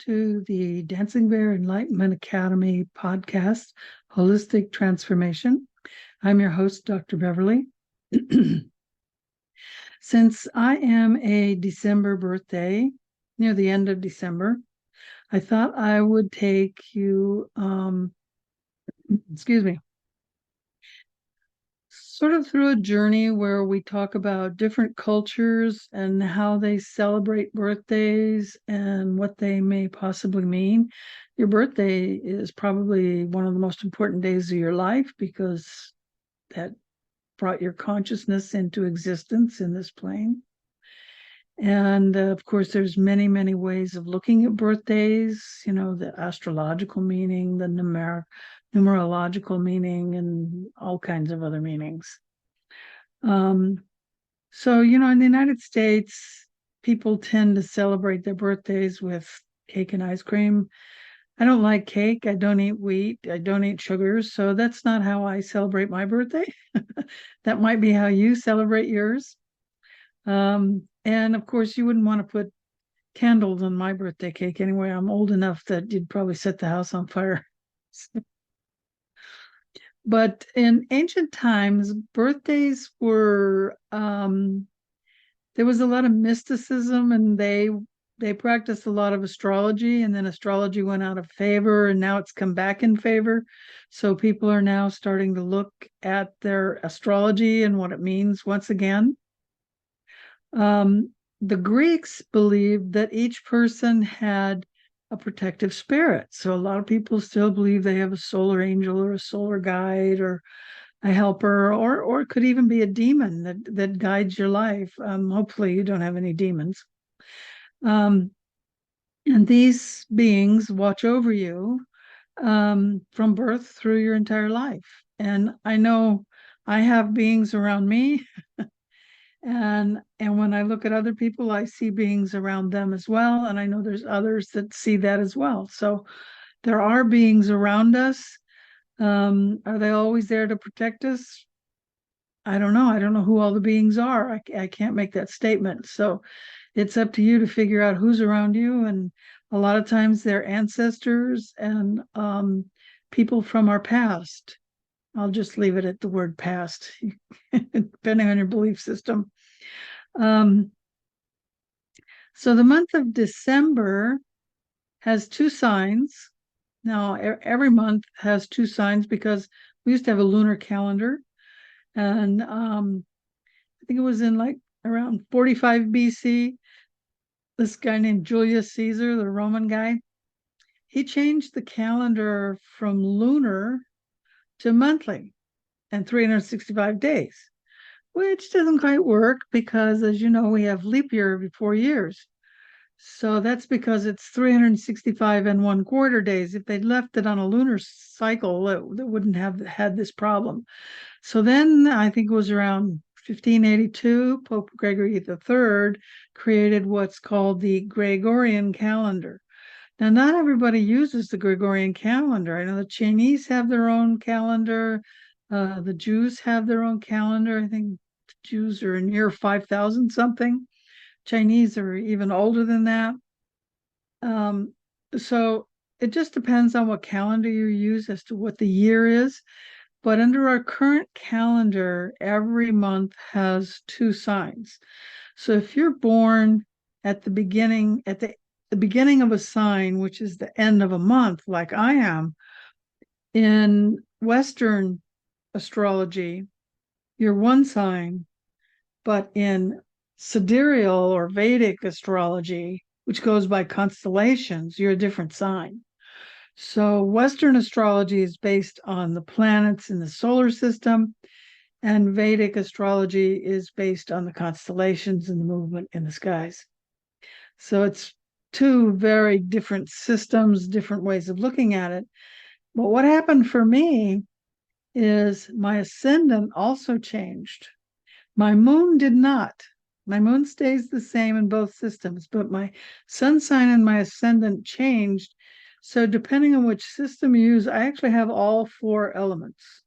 to the Dancing Bear Enlightenment Academy podcast, Holistic Transformation. I'm your host, Dr. Beverly. Since I am a December birthday, near the end of December, I thought I would take you, sort of through a journey where we talk about different cultures and how they celebrate birthdays and what they may possibly mean. Your birthday is probably one of the most important days of your life because that brought your consciousness into existence in this plane. And of course, there's many, many ways of looking at birthdays, the astrological meaning, the numerological meaning, and all kinds of other meanings. So, in the United States, people tend to celebrate their birthdays with cake and ice cream. I don't like cake. I don't eat wheat. I don't eat sugars. So that's not how I celebrate my birthday. That might be how you celebrate yours. And of course, you wouldn't want to put candles on my birthday cake anyway. I'm old enough that you'd probably set the house on fire. But in ancient times, birthdays were there was a lot of mysticism, and they practiced a lot of astrology, and then astrology went out of favor, and now it's come back in favor. So people are now starting to look at their astrology and what it means once again. The Greeks believed that each person had a protective spirit. So a lot of people still believe they have a solar angel or a solar guide or a helper, or it could even be a demon that guides your life. Hopefully you don't have any demons. And these beings watch over you from birth through your entire life. And I know I have beings around me. And when I look at other people, I see beings around them as well. And I know there's others that see that as well. So there are beings around us. Are they always there to protect us? I don't know. I don't know who all the beings are. I can't make that statement. So it's up to you to figure out who's around you. And a lot of times they're ancestors and people from our past. I'll just leave it at the word past, depending on your belief system. So the month of December has two signs. Now, every month has two signs because we used to have a lunar calendar. And I think it was in like around 45 BC, this guy named Julius Caesar, the Roman guy, he changed the calendar from lunar to monthly and 365 days, which doesn't quite work because, as you know, we have leap year every 4 years. So that's because it's 365 and 1/4 days. If they'd left it on a lunar cycle, it wouldn't have had this problem. So then I think it was around 1582, Pope Gregory III created what's called the Gregorian calendar. Now, not everybody uses the Gregorian calendar. I know the Chinese have their own calendar. The Jews have their own calendar. I think the Jews are near 5,000 something. Chinese are even older than that. So it just depends on what calendar you use as to what the year is. But under our current calendar, every month has two signs. So if you're born at the beginning of a sign, which is the end of a month, like I am, in Western astrology, you're one sign, but in sidereal or Vedic astrology, which goes by constellations, you're a different sign. So Western astrology is based on the planets in the solar system, and Vedic astrology is based on the constellations and the movement in the skies. So it's two very different systems, different ways of looking at it. But what happened for me is my ascendant also changed. My moon did not. My moon stays the same in both systems, but my sun sign and my ascendant changed. So depending on which system you use, I actually have all four elements,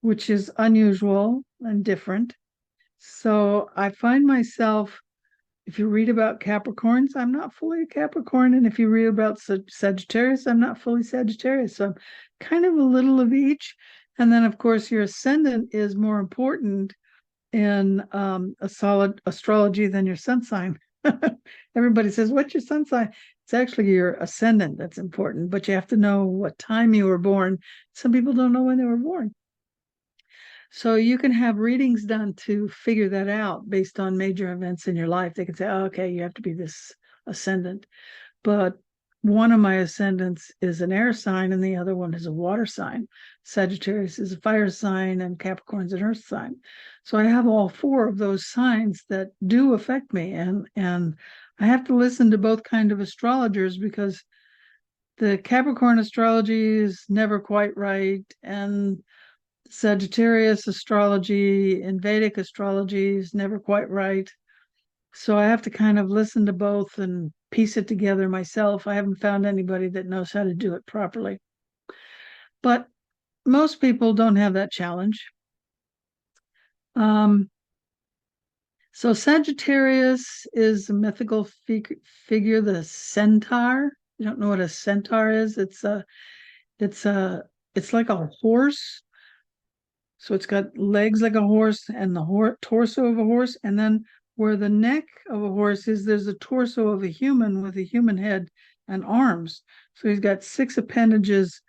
which is unusual and different. So I find myself If you read about Capricorns, I'm not fully a Capricorn. And if you read about Sagittarius, I'm not fully Sagittarius. So I'm kind of a little of each. And then, of course, your ascendant is more important in a solid astrology than your sun sign. Everybody says, what's your sun sign? It's actually your ascendant that's important, but you have to know what time you were born. Some people don't know when they were born. So you can have readings done to figure that out based on major events in your life. They can say, oh, okay, you have to be this ascendant. But one of my ascendants is an air sign and the other one is a water sign. Sagittarius is a fire sign and Capricorn's an earth sign. So I have all four of those signs that do affect me. And I have to listen to both kind of astrologers because the Capricorn astrology is never quite right. And Sagittarius astrology and Vedic astrology is never quite right. So I have to kind of listen to both and piece it together myself. I haven't found anybody that knows how to do it properly. But most people don't have that challenge. So Sagittarius is a mythical figure, the centaur. You don't know what a centaur is? It's like a horse. So it's got legs like a horse and the torso of a horse. And then where the neck of a horse is, there's a torso of a human with a human head and arms. So he's got 6 appendages,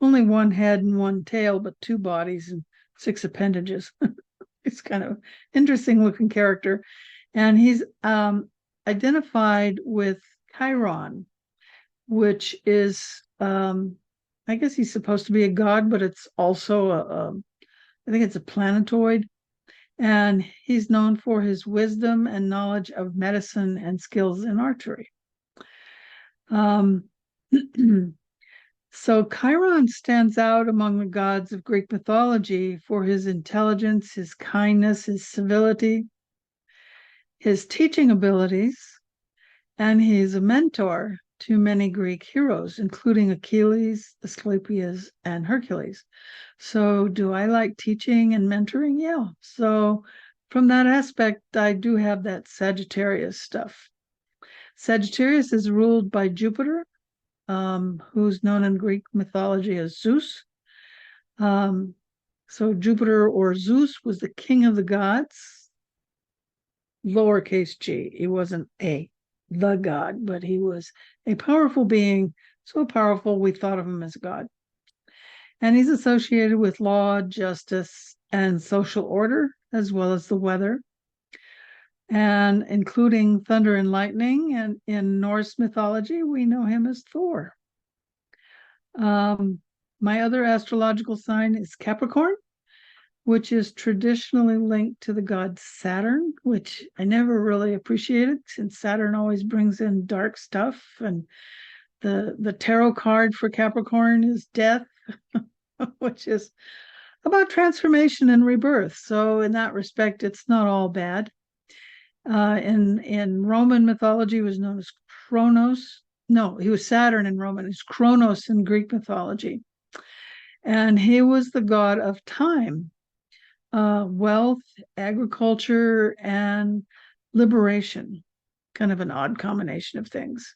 only 1 head and 1 tail, but 2 bodies and 6 appendages. It's kind of interesting looking character. And he's identified with Chiron, which is, I guess he's supposed to be a god, but it's also I think it's a planetoid, and he's known for his wisdom and knowledge of medicine and skills in archery. So Chiron stands out among the gods of Greek mythology for his intelligence, his kindness, his civility, his teaching abilities, and he's a mentor to many Greek heroes, including Achilles, Asclepius, and Hercules. So do I like teaching and mentoring? Yeah. So from that aspect, I do have that Sagittarius stuff. Sagittarius is ruled by Jupiter, who's known in Greek mythology as Zeus. So Jupiter or Zeus was the king of the gods, lowercase g. He wasn't the god, but he was a powerful being, so powerful we thought of him as a god. And he's associated with law, justice, and social order, as well as the weather, and including thunder and lightning. And in Norse mythology, we know him as Thor. My other astrological sign is Capricorn, which is traditionally linked to the god Saturn, which I never really appreciated since Saturn always brings in dark stuff. And the tarot card for Capricorn is death, which is about transformation and rebirth. So in that respect, it's not all bad. In Roman mythology, he was known as Kronos. No, he was Saturn in Roman. He's Kronos in Greek mythology. And he was the god of time, wealth, agriculture, and liberation. Kind of an odd combination of things.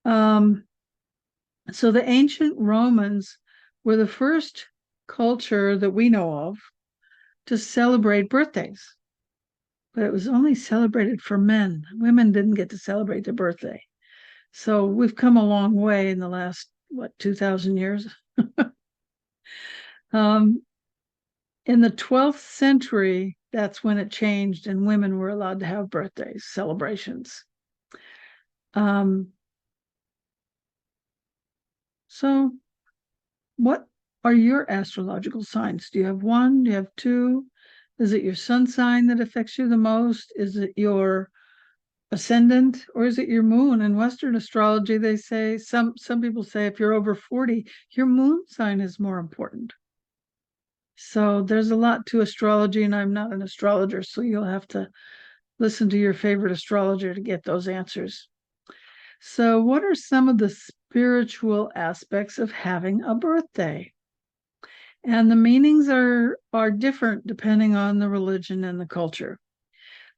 So the ancient Romans were the first culture that we know of to celebrate birthdays. But it was only celebrated for men. Women didn't get to celebrate their birthday. So we've come a long way in the last, 2,000 years? In the 12th century, that's when it changed and women were allowed to have birthdays, celebrations. So what are your astrological signs? Do you have 1? Do you have 2? Is it your sun sign that affects you the most? Is it your ascendant, or is it your moon? In Western astrology, they say, some people say if you're over 40, your moon sign is more important. So there's a lot to astrology, and I'm not an astrologer, so you'll have to listen to your favorite astrologer to get those answers. So what are some of the spiritual aspects of having a birthday? And the meanings are different depending on the religion and the culture.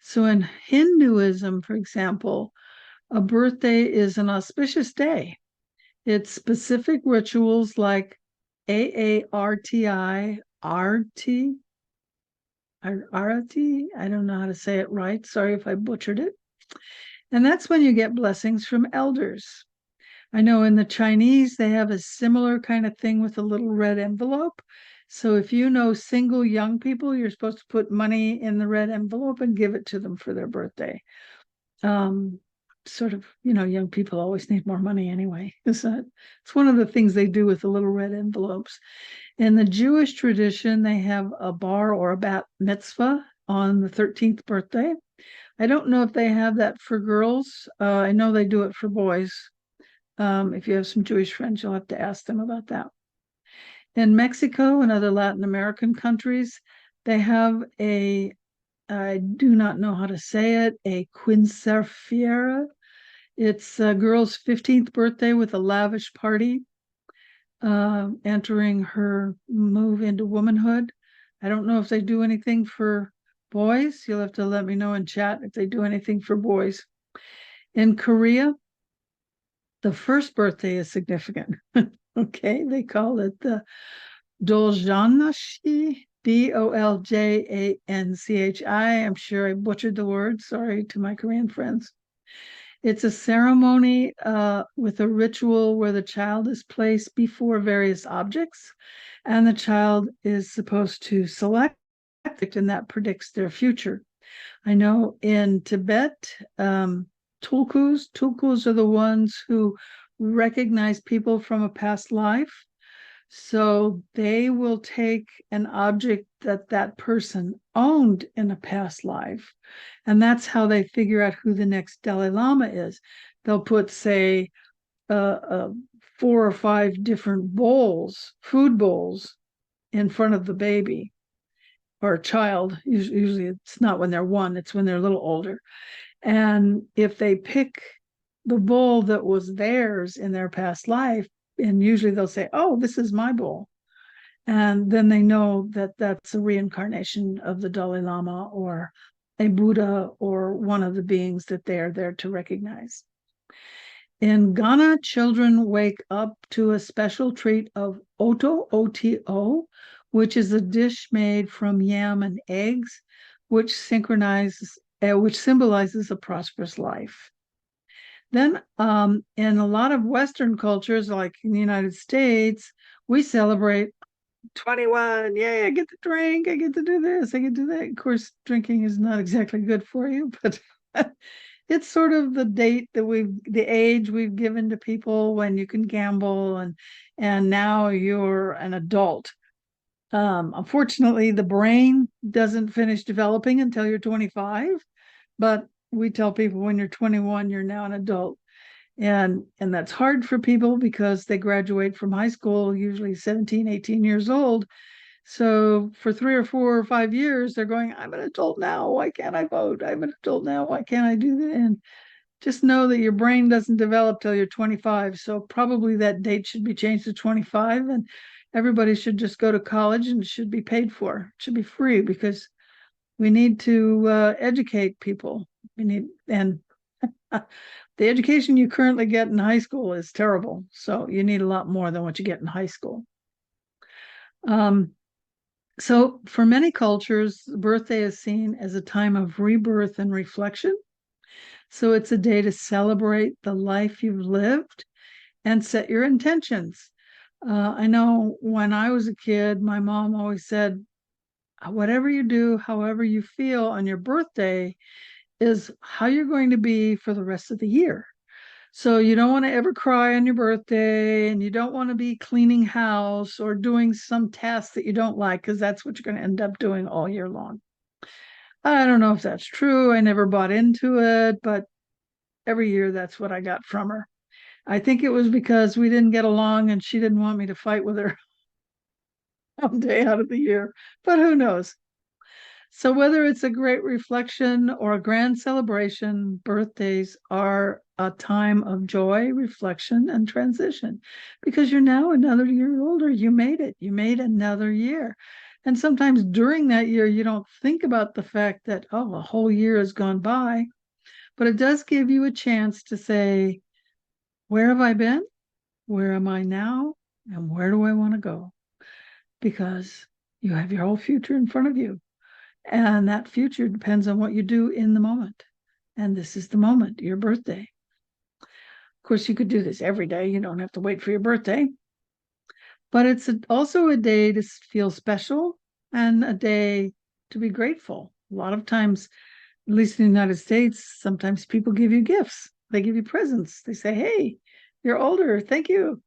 So in Hinduism, for example, a birthday is an auspicious day. It's specific rituals like AARTI, RT, Arati. I don't know how to say it right. Sorry if I butchered it. And that's when you get blessings from elders. I know in the Chinese, they have a similar kind of thing with a little red envelope. So if you know single young people, you're supposed to put money in the red envelope and give it to them for their birthday. Sort of, young people always need more money anyway. It's one of the things they do with the little red envelopes. In the Jewish tradition, they have a bar or a bat mitzvah on the 13th birthday. I don't know if they have that for girls. I know they do it for boys. If you have some Jewish friends, you'll have to ask them about that. In Mexico and other Latin American countries, they have I do not know how to say it, a quinceañera. It's a girl's 15th birthday with a lavish party, entering her move into womanhood. I don't know if they do anything for boys. You'll have to let me know in chat if they do anything for boys. In Korea, the first birthday is significant. Okay, they call it the Doljanashi, Doljanchi. I'm sure I butchered the word. Sorry to my Korean friends. It's a ceremony with a ritual where the child is placed before various objects, and the child is supposed to select, and that predicts their future. I know in Tibet, tulkus are the ones who recognize people from a past life. So they will take an object that person owned in a past life, and that's how they figure out who the next Dalai Lama is. They'll put, say, 4 or 5 different food bowls, in front of the baby or a child. Usually it's not when they're 1, it's when they're a little older. And if they pick the bowl that was theirs in their past life, and usually they'll say, oh, this is my bowl. And then they know that that's a reincarnation of the Dalai Lama or a Buddha or one of the beings that they're there to recognize. In Ghana, children wake up to a special treat of oto, O-T-O, which is a dish made from yam and eggs, which symbolizes a prosperous life. Then in a lot of Western cultures, like in the United States, we celebrate 21. Yay, I get to drink. I get to do this. I get to do that. Of course, drinking is not exactly good for you, but it's sort of the age we've given to people when you can gamble, and now you're an adult. Unfortunately, the brain doesn't finish developing until you're 25, but we tell people when you're 21, you're now an adult. And that's hard for people because they graduate from high school, usually 17, 18 years old. So for 3 or 4 or 5 years, they're going, I'm an adult now. Why can't I vote? I'm an adult now. Why can't I do that? And just know that your brain doesn't develop till you're 25. So probably that date should be changed to 25, and everybody should just go to college and it should be paid for. It should be free because we need to educate people. And the education you currently get in high school is terrible. So you need a lot more than what you get in high school. So for many cultures, birthday is seen as a time of rebirth and reflection. So it's a day to celebrate the life you've lived and set your intentions. I know when I was a kid, my mom always said, whatever you do, however you feel on your birthday is how you're going to be for the rest of the year. So you don't want to ever cry on your birthday, and you don't want to be cleaning house or doing some task that you don't like, because that's what you're going to end up doing all year long. I don't know if that's true. I never bought into it, but every year that's what I got from her. I think it was because we didn't get along and she didn't want me to fight with her one day out of the year, but who knows? So whether it's a great reflection or a grand celebration, birthdays are a time of joy, reflection, and transition, because you're now another year older. You made it. You made another year. And sometimes during that year, you don't think about the fact that, oh, a whole year has gone by, but it does give you a chance to say, where have I been? Where am I now? And where do I want to go? Because you have your whole future in front of you. And that future depends on what you do in the moment. And this is the moment, your birthday. Of course, you could do this every day. You don't have to wait for your birthday. But it's also a day to feel special and a day to be grateful. A lot of times, at least in the United States, sometimes people give you gifts. They give you presents. They say, hey, you're older. Thank you.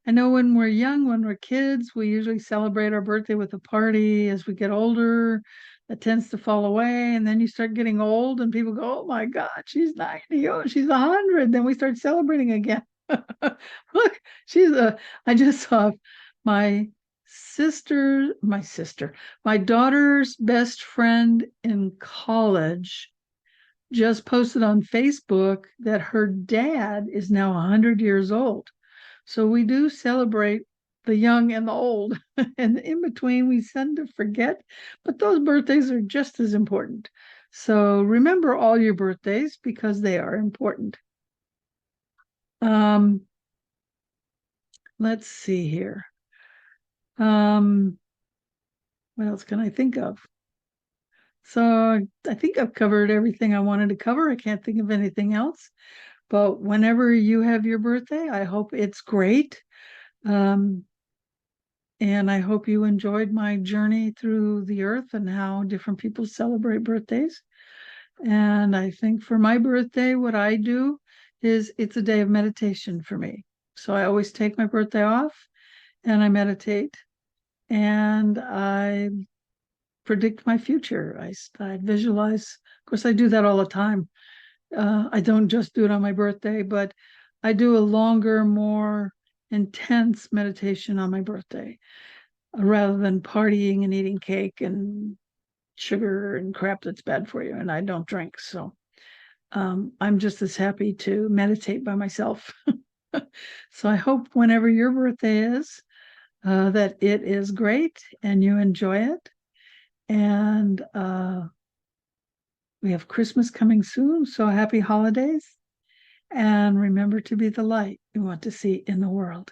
I know when we're young, when we're kids, we usually celebrate our birthday with a party. As we get older, that tends to fall away. And then you start getting old and people go, oh my God, she's 90. Oh, she's 100. Then we start celebrating again. Look, I just saw my my daughter's best friend in college just posted on Facebook that her dad is now 100 years old. So we do celebrate the young and the old, and in between we tend to forget, but those birthdays are just as important. So remember all your birthdays because they are important. Um, let's see here. What else can I think of? So I think I've covered everything I wanted to cover. I can't think of anything else. But whenever you have your birthday, I hope it's great. Um, and I hope you enjoyed my journey through the earth and how different people celebrate birthdays. And I think for my birthday, what I do is it's a day of meditation for me. So I always take my birthday off and I meditate and I predict my future. I visualize. Of course, I do that all the time. I don't just do it on my birthday, but I do a longer, more intense meditation on my birthday rather than partying and eating cake and sugar and crap that's bad for you. And I don't drink. So I'm just as happy to meditate by myself. So I hope whenever your birthday is, that it is great and you enjoy it. And we have Christmas coming soon. So happy holidays. And remember to be the light you want to see in the world.